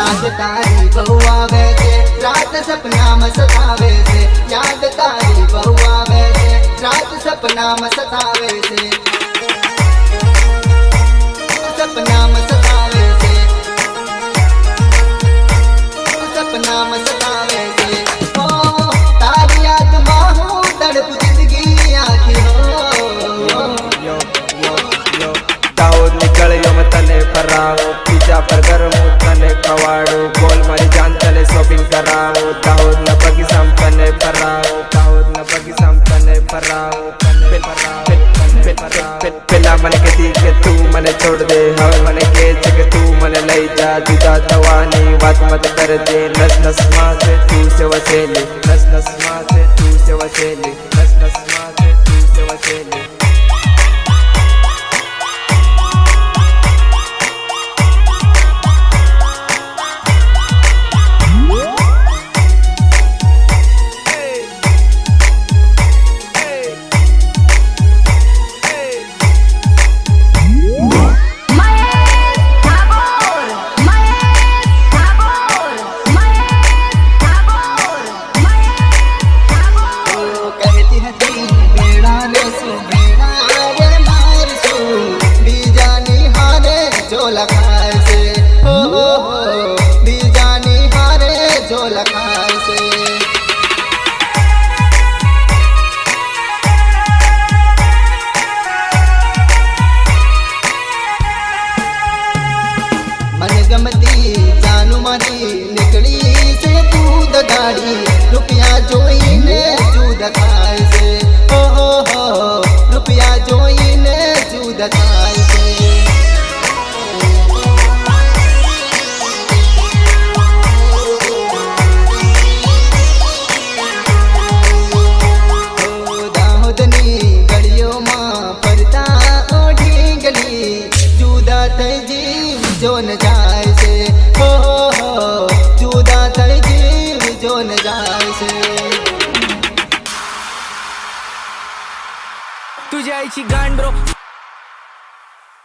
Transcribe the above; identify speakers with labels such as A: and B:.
A: याद तारी बहु आवे छे रात सपना में सतावे छे याद तारी बहु आवे छे रात सपना में सतावे छे सपना में सतावे छे सपना में सतावे छे ओ तारी याद में हूँ तड़प जिंदगी आखी हो
B: दाऊद निकल यो मैं तने फराऊं पिज्जा बर्गर मुँह तने खवाड़ू बोल मारी जान तने शॉपिंग कराऊं दाऊद न बगीचाम तने फराऊं दाऊद न बगीचाम तने फराऊं पेला मने कहती के तू मने छोड़ दे हवे मने कहे छे के तू मने लई जा जुदा थवानी बात मत कर दे नस नस मां से तू से वसेली नस नस मां से तू से वसेली नस नस मां से तू से वसेली
A: लखाए से हो दीजानी हारे जो लखाए से मन गमती जानू मारी निकली से तू दगाड़ी रुपया जोईने जूद खाए से हो रुपया जोईने जूद खाए से जो न जाए से हो जुदा थई जीव जो न जाए से
C: तुझ्या आईची गांडरो